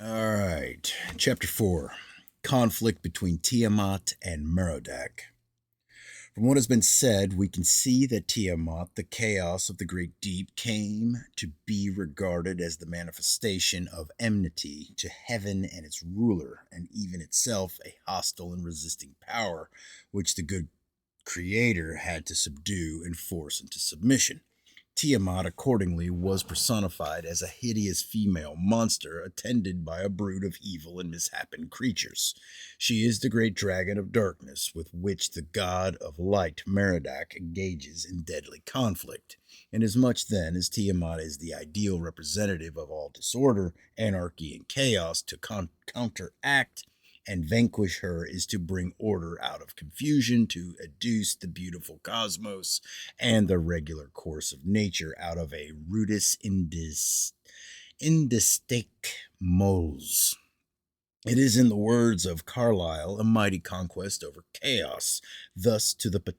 All right. Chapter 4. Conflict between Tiamat and Merodach. From what has been said, we can see that Tiamat, the chaos of the great deep, came to be regarded as the manifestation of enmity to heaven and its ruler, and even itself a hostile and resisting power, which the good creator had to subdue and force into submission. Tiamat, accordingly, was personified as a hideous female monster attended by a brood of evil and misshapen creatures. She is the great dragon of darkness with which the god of light, Merodach, engages in deadly conflict. Inasmuch then as Tiamat is the ideal representative of all disorder, anarchy, and chaos, to counteract and vanquish her is to bring order out of confusion, to educe the beautiful cosmos and the regular course of nature out of a rudis indistic moles. It is, in the words of Carlyle, a mighty conquest over chaos. Thus, to the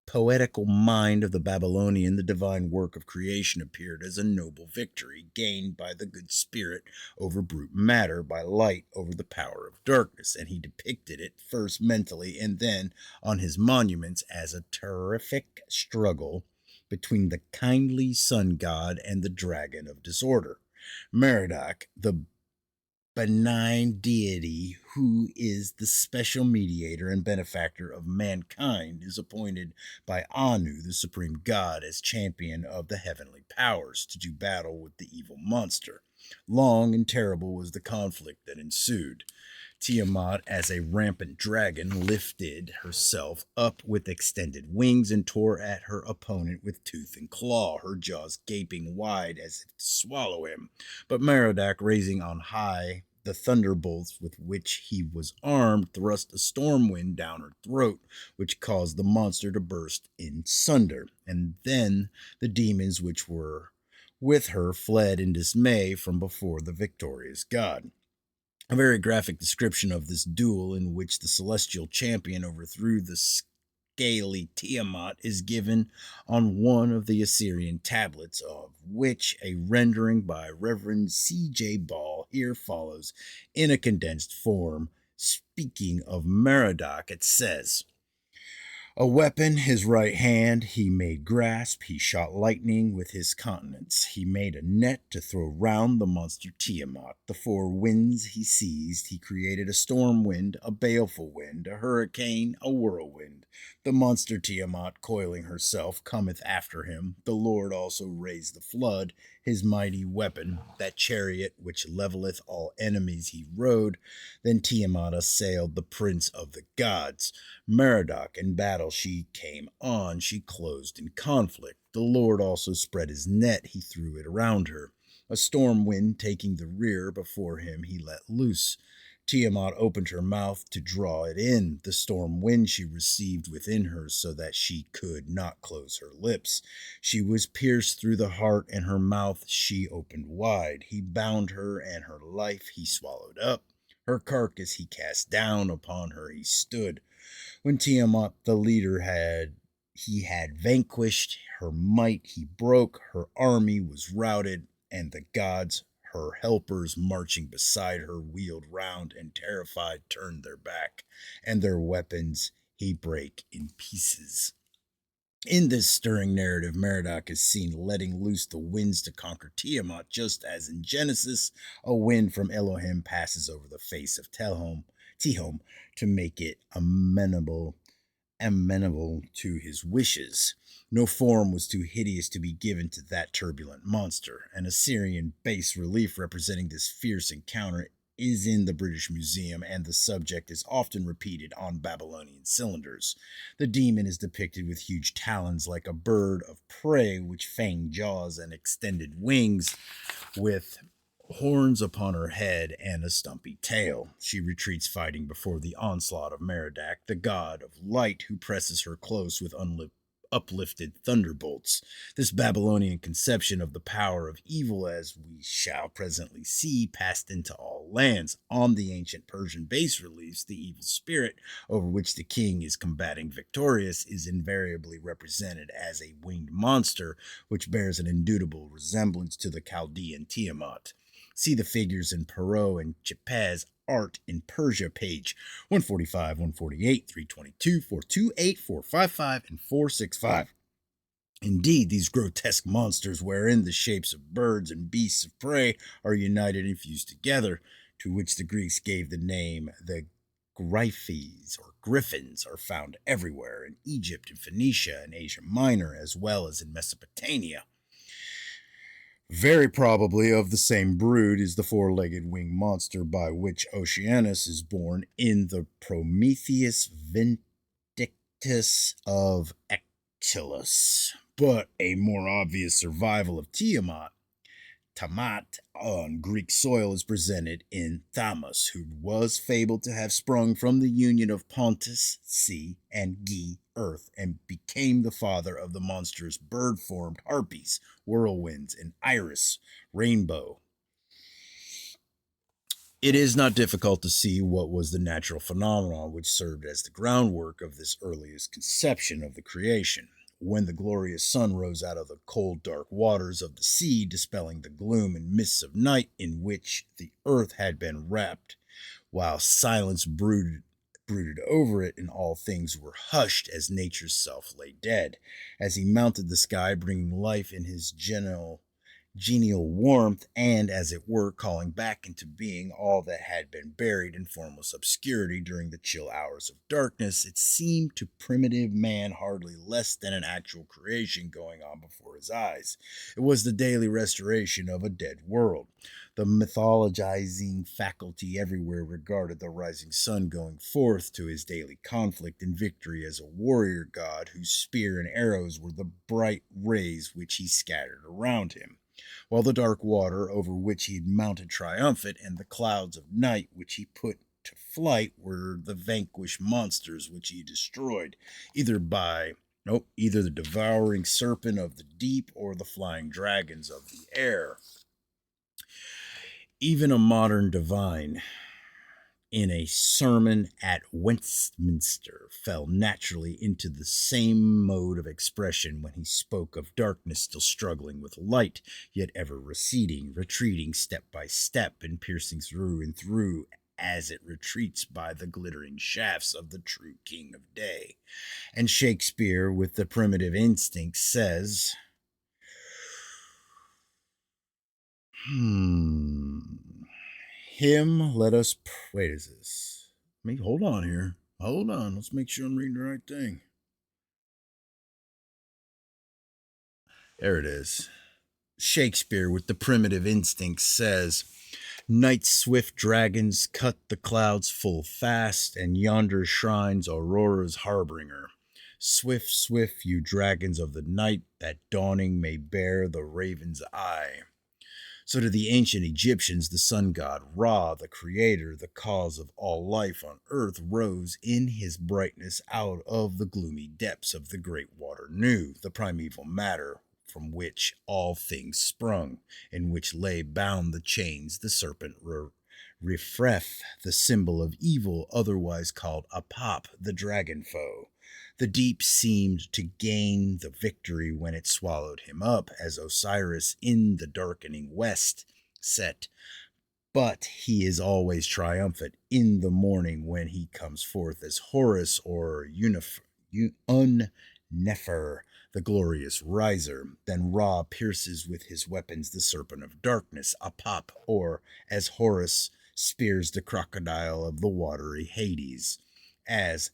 poetical mind of the Babylonian, the divine work of creation appeared as a noble victory gained by the good spirit over brute matter, by light over the power of darkness, and he depicted it first mentally and then on his monuments as a terrific struggle between the kindly sun god and the dragon of disorder. Merodach, the benign deity who is the special mediator and benefactor of mankind, is appointed by Anu, the supreme god, as champion of the heavenly powers to do battle with the evil monster. Long and terrible was the conflict that ensued. Tiamat, as a rampant dragon, lifted herself up with extended wings and tore at her opponent with tooth and claw, her jaws gaping wide as if to swallow him. But Merodach, raising on high the thunderbolts with which he was armed, thrust a storm wind down her throat, which caused the monster to burst in sunder. And then the demons which were with her fled in dismay from before the victorious god. A very graphic description of this duel, in which the celestial champion overthrew the scaly Tiamat, is given on one of the Assyrian tablets, of which a rendering by Reverend C.J. Ball here follows in a condensed form. Speaking of Merodach, it says, a weapon his right hand he made grasp, he shot lightning with his countenance. He made a net to throw round the monster Tiamat. The four winds he seized, he created a storm wind, a baleful wind, a hurricane, a whirlwind. The monster Tiamat, coiling herself, cometh after him. The Lord also raised the flood, his mighty weapon, that chariot which leveleth all enemies he rode. Then Tiamat assailed the prince of the gods. Merodach, in battle she came on, she closed in conflict. The Lord also spread his net, he threw it around her. A storm wind taking the rear before him, he let loose. Tiamat opened her mouth to draw it in. The storm wind she received within her, so that she could not close her lips. She was pierced through the heart, and her mouth she opened wide. He bound her, and her life he swallowed up. Her carcass he cast down, upon her he stood. When Tiamat the leader had vanquished, her might he broke, her army was routed, and the gods, her helpers, marching beside her, wheeled round and terrified turned their back, and their weapons he brake in pieces. In this stirring narrative, Merodach is seen letting loose the winds to conquer Tiamat, just as in Genesis a wind from Elohim passes over the face of Tehom to make it amenable to his wishes. No form was too hideous to be given to that turbulent monster. An Assyrian bas relief representing this fierce encounter is in the British Museum, and the subject is often repeated on Babylonian cylinders. The demon is depicted with huge talons like a bird of prey, with fanged jaws and extended wings, with horns upon her head and a stumpy tail. She retreats fighting before the onslaught of Merodach, the god of light, who presses her close with uplifted thunderbolts. This Babylonian conception of the power of evil, as we shall presently see, passed into all lands. On the ancient Persian bas reliefs, the evil spirit over which the king is combating victorious is invariably represented as a winged monster, which bears an indubitable resemblance to the Chaldean Tiamat. See the figures in Perot and Chapaz art in Persia, page 145, 148, 322, 428, 455, and 465. Indeed, these grotesque monsters, wherein the shapes of birds and beasts of prey are united and fused together, to which the Greeks gave the name the Gryphes or griffins, are found everywhere in Egypt and Phoenicia and Asia Minor, as well as in Mesopotamia. Very probably of the same brood is the four-legged winged monster by which Oceanus is born in the Prometheus Vindictus of Actylus. But a more obvious survival of Tiamat on Greek soil is presented in Thamus, who was fabled to have sprung from the union of Pontus, sea, and Ge, earth, and became the father of the monstrous bird-formed harpies, whirlwinds, and iris, rainbow. It is not difficult to see what was the natural phenomenon which served as the groundwork of this earliest conception of the creation. When the glorious sun rose out of the cold, dark waters of the sea, dispelling the gloom and mists of night in which the earth had been wrapped, while silence brooded over it, and all things were hushed as nature's self lay dead, as he mounted the sky, bringing life in his genial warmth, and, as it were, calling back into being all that had been buried in formless obscurity during the chill hours of darkness, it seemed to primitive man hardly less than an actual creation going on before his eyes. It was the daily restoration of a dead world. The mythologizing faculty everywhere regarded the rising sun going forth to his daily conflict and victory as a warrior god whose spear and arrows were the bright rays which he scattered around him, while the dark water over which he had mounted triumphant and the clouds of night which he put to flight were the vanquished monsters which he destroyed, either the devouring serpent of the deep or the flying dragons of the air. Even a modern divine, in a sermon at Westminster, fell naturally into the same mode of expression when he spoke of darkness still struggling with light, yet ever receding, retreating step by step, and piercing through and through as it retreats by the glittering shafts of the true King of Day. And Shakespeare, with the primitive instinct, says, Him let us wait, is this? Hold on here. Hold on. Let's make sure I'm reading the right thing. There it is. Shakespeare, with the primitive instinct, says, Night's swift dragons cut the clouds full fast, and yonder shines Aurora's harbinger. Swift, swift, you dragons of the night, that dawning may bear the raven's eye. So to the ancient Egyptians, the sun god Ra, the creator, the cause of all life on earth, rose in his brightness out of the gloomy depths of the great water Nu, the primeval matter from which all things sprung, in which lay bound the chains the serpent Refref, the symbol of evil, otherwise called Apap, the dragon foe. The deep seemed to gain the victory when it swallowed him up, as Osiris in the darkening west set. But he is always triumphant in the morning when he comes forth as Horus or Unnefer, the glorious riser. Then Ra pierces with his weapons the serpent of darkness, Apap, or, as Horus spears the crocodile of the watery Hades, as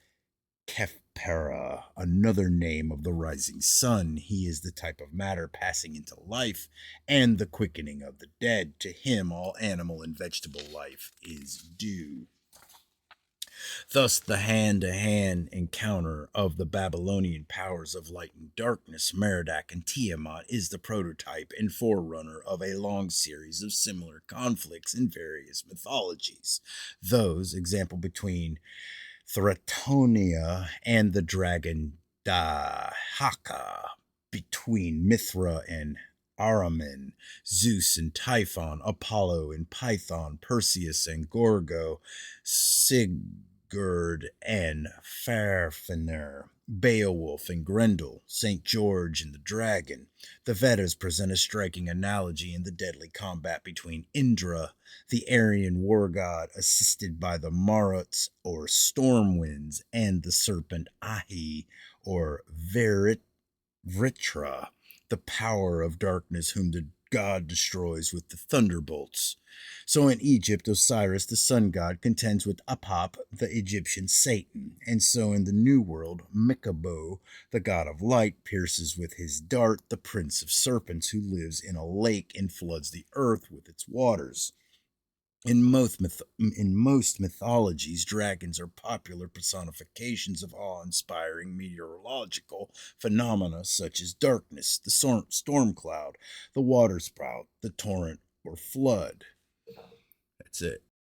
Khepera, another name of the rising sun. He is the type of matter passing into life and the quickening of the dead. To him all animal and vegetable life is due. Thus, the hand-to-hand encounter of the Babylonian powers of light and darkness, Merodach and Tiamat, is the prototype and forerunner of a long series of similar conflicts in various mythologies. Those, example between Thratonia and the dragon Dahaka, between Mithra and Ahriman, Zeus and Typhon, Apollo and Python, Perseus and Gorgo, Sigurd and Fafnir, Beowulf and Grendel, St. George and the Dragon. The Vedas present a striking analogy in the deadly combat between Indra, the Aryan war god, assisted by the Maruts or storm winds, and the serpent Ahi or Vritra, the power of darkness, whom the god destroys with the thunderbolts. So in Egypt, Osiris, the sun god, contends with Apap, the Egyptian Satan. And so in the New World, Mikabo, the god of light, pierces with his dart the prince of serpents, who lives in a lake and floods the earth with its waters. In most mythologies, dragons are popular personifications of awe-inspiring meteorological phenomena such as darkness, the storm cloud, the waterspout, the torrent, or flood. That's it.